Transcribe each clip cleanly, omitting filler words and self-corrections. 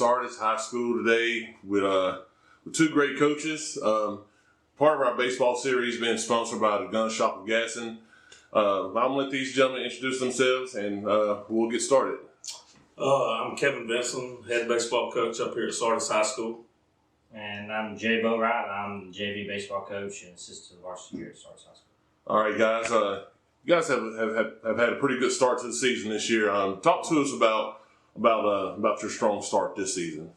Sardis High School today with two great coaches. Part of our baseball series being sponsored by the Gun Shop of Gaston. I'm going to let these gentlemen introduce themselves and we'll get started. I'm Kevin Vinson, head baseball coach up here at Sardis High School. And I'm Jay Boatwright. I'm the JV baseball coach and assistant varsity here at Sardis High School. All right, guys. You guys have had a pretty good start to the season this year. Talk to us about your strong start this season.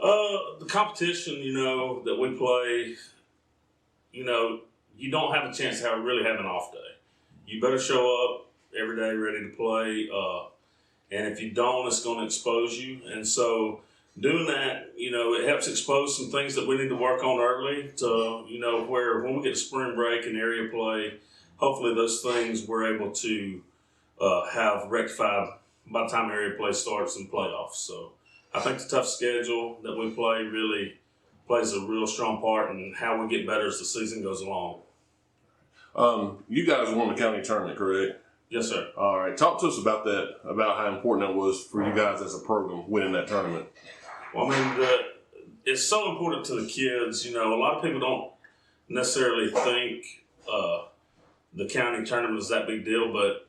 The competition, that we play, you don't have a chance to really have an off day. You better show up every day ready to play, and if you don't, it's going to expose you. And so doing that, it helps expose some things that we need to work on early to, where when we get to spring break and area play, hopefully those things we're able to have rectified by the time area play starts and playoffs. So I think the tough schedule that we play really plays a real strong part in how we get better as the season goes along. You guys won the county tournament, correct? Yes, sir. All right. Talk to us about that, about how important that was for you guys as a program winning that tournament. Well, it's so important to the kids. A lot of people don't necessarily think the county tournament is that big deal, but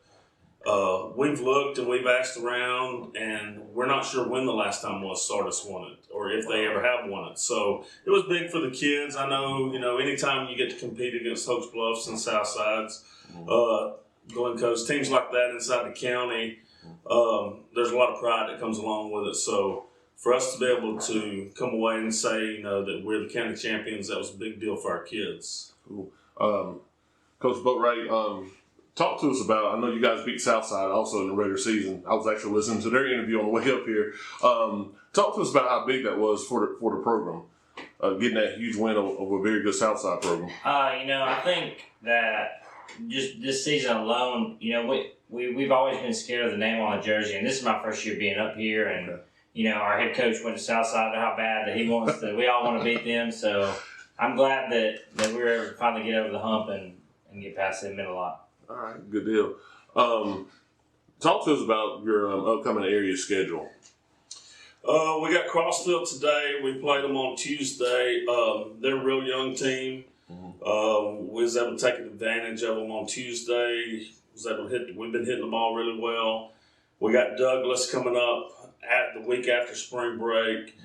we've looked and we've asked around, and we're not sure when the last time was Sardis won it or if they ever have won it. So it was big for the kids. I know, anytime you get to compete against Hopes Bluffs and Southsides, Glencoe's, teams like that inside the county, there's a lot of pride that comes along with it. So for us to be able to come away and say, that we're the county champions, that was a big deal for our kids. Cool. Coach Boatwright, talk to us about, I know you guys beat Southside also in the regular season. I was actually listening to their interview on the way up here. Talk to us about how big that was for the program, getting that huge win over a very good Southside program. I think that just this season alone, we've always been scared of the name on the jersey, and this is my first year being up here, and our head coach went to Southside, how bad that he wants to. We all want to beat them, so I'm glad that we were able to finally get over the hump and get past it. It meant a lot. All right, good deal. Talk to us about your upcoming area schedule. We got Crossville today. We played them on Tuesday. They're a real young team. We was able to take advantage of them on Tuesday. We've been hitting the ball really well. We got Douglas coming up at the week after spring break,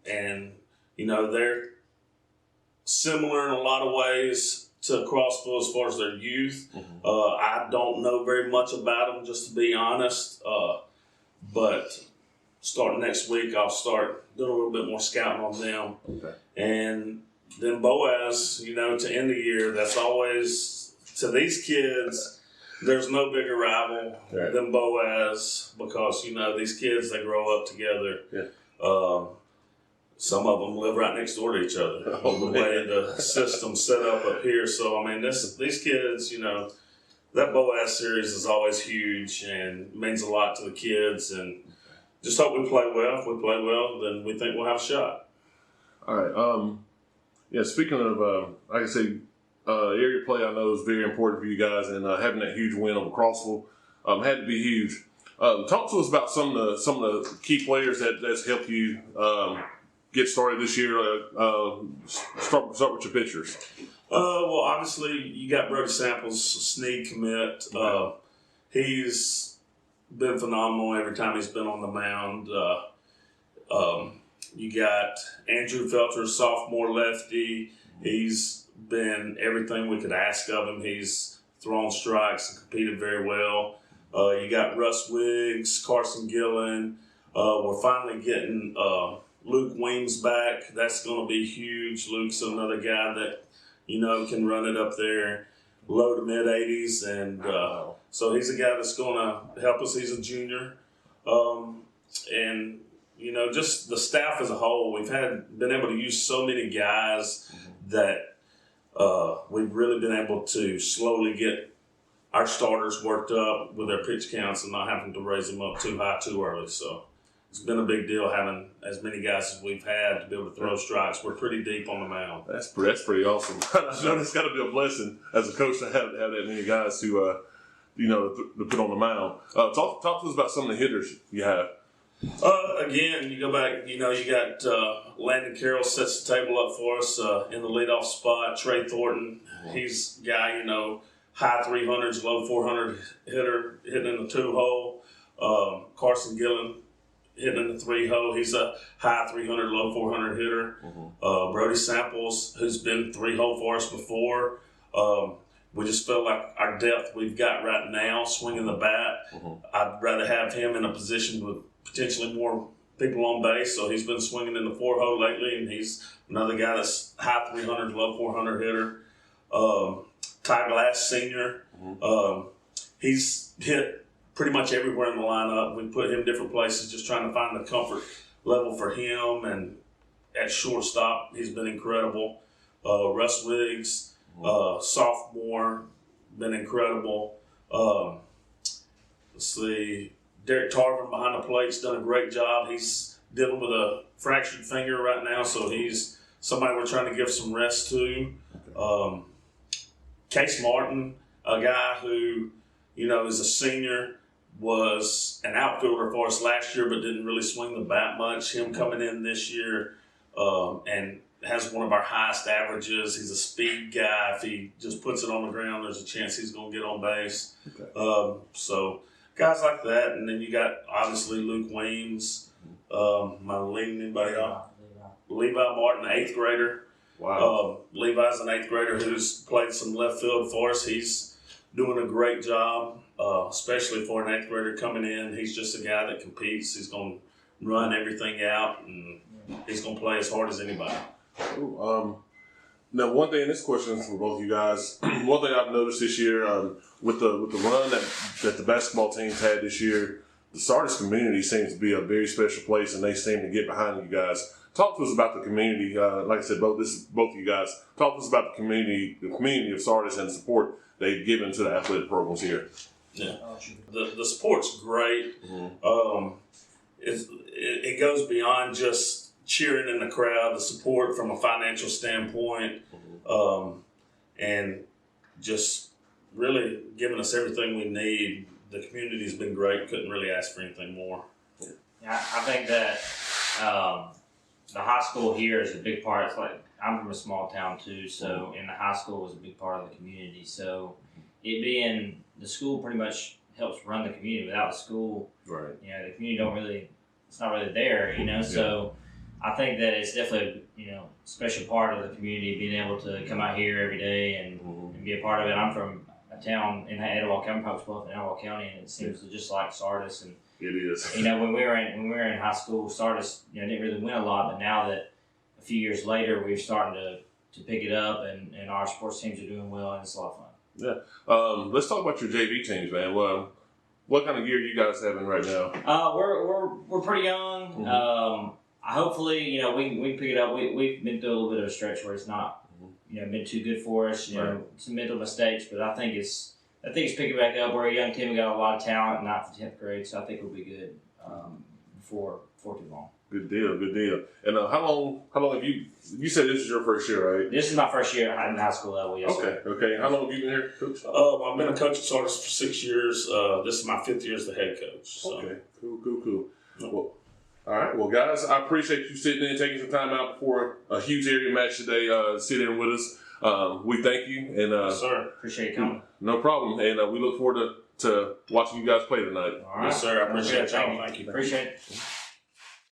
and they're similar in a lot of ways to Crossville as far as their youth. I don't know very much about them, just to be honest, but starting next week, I'll start doing a little bit more scouting on them. Okay. And then Boaz, to end the year, that's always, to these kids, there's no bigger rival than Boaz, because, these kids, they grow up together. Yeah. Some of them live right next door to each other, the way the system's set up here. So, these kids, that Boaz series is always huge and means a lot to the kids. And just hope we play well. If we play well, then we think we'll have a shot. All right. Speaking of, like I say, area play, I know is very important for you guys, and having that huge win over Crossville had to be huge. Talk to us about some of the key players that's helped you get started this year. Start with your pitchers. Well, obviously you got Brody Samples, Snead commit. He's been phenomenal every time he's been on the mound. You got Andrew Felter, sophomore lefty. He's been everything we could ask of him. He's thrown strikes and competed very well. You got Russ Wiggs, Carson Gillen. We're finally getting Luke Weems back. That's going to be huge. Luke's another guy that, can run it up there, low to mid 80s. And so he's a guy that's going to help us. He's a junior. And, just the staff as a whole, we've been able to use so many guys that we've really been able to slowly get our starters worked up with their pitch counts and not having to raise them up too high too early. So it's been a big deal having as many guys as we've had to be able to throw strikes. We're pretty deep on the mound. That's pretty awesome. I know it's got to be a blessing as a coach to have that many guys to put on the mound. Talk to us about some of the hitters you have. Again, you go back, you got Landon Carroll sets the table up for us in the leadoff spot. Trey Thornton, he's a guy, high 300s, low 400 hitter, hitting in the 2-hole. Carson Gillen hitting in the 3-hole. He's a high 300, low 400 hitter. Brody Samples, who's been 3-hole for us before. We just feel like our depth we've got right now, swinging the bat, I'd rather have him in a position with potentially more people on base. So he's been swinging in the 4-hole lately, and he's another guy that's high 300, low 400 hitter. Ty Glass Sr., he's hit pretty much everywhere in the lineup. We put him in different places, just trying to find the comfort level for him. And at shortstop, he's been incredible. Russ Wiggs, sophomore, been incredible. Let's see, Derek Tarvin behind the plate's done a great job. He's dealing with a fractured finger right now, so he's somebody we're trying to give some rest to. Case Martin, a guy who, is a senior, was an outfielder for us last year but didn't really swing the bat much. Him coming in this year and has one of our highest averages. He's a speed guy. If he just puts it on the ground, there's a chance he's going to get on base. So guys like that. And then you got, obviously, Luke Weems. Am I leaving anybody off? Levi Martin, 8th grader. Wow. Levi's an 8th grader who's played some left field for us. He's doing a great job, especially for an 8th grader coming in. He's just a guy that competes. He's going to run everything out, and he's going to play as hard as anybody. Now, one thing, and this question is for both of you guys. One thing I've noticed this year with the run that the basketball teams had this year, the Sardis community seems to be a very special place, and they seem to get behind you guys. Talk to us about the community. Like I said, both of you guys. Talk to us about the community of Sardis and the support they've given to the athletic programs here. Yeah, the support's great. It goes beyond just cheering in the crowd. The support from a financial standpoint, and just really giving us everything we need. The community's been great. Couldn't really ask for anything more. Yeah, I think that the high school here is a big part. It's like, I'm from a small town too, so and the high school was a big part of the community. So it being the school pretty much helps run the community. Without the school, right? The community it's not really there, So I think that it's definitely a special part of the community, being able to come out here every day and be a part of it. I'm from a town in Etowah, County, in Etowah County, and it seems just like Sardis. And it is. when we were in high school, Sardis didn't really win a lot, but now that a few years later, we're starting to pick it up, and our sports teams are doing well, and it's a lot of fun. Yeah. Let's talk about your JV teams, man. Well, what kind of gear you guys having right now? We're pretty young. Hopefully, we can pick it up. We've been through a little bit of a stretch where it's not, been too good for us. Some mental mistakes, but I think it's picking back up. We're a young team. We got a lot of talent in 9th and 10th grade, so I think we'll be good before too long. Good deal. And how long have you said this is your first year, right? This is my first year in high school level, yes, sir. Okay. How long have you been here, Coach? I've been a coach at Sardis for 6 years. This is my 5th year as the head coach. So. Okay, cool. Well, all right. Well, guys, I appreciate you sitting in and taking some time out before a huge area match today. Sit in with us. We thank you. And, yes, sir. Appreciate you coming. No problem. And we look forward to watching you guys play tonight. All right. Yes, sir. I appreciate y'all. Thank you. Appreciate it.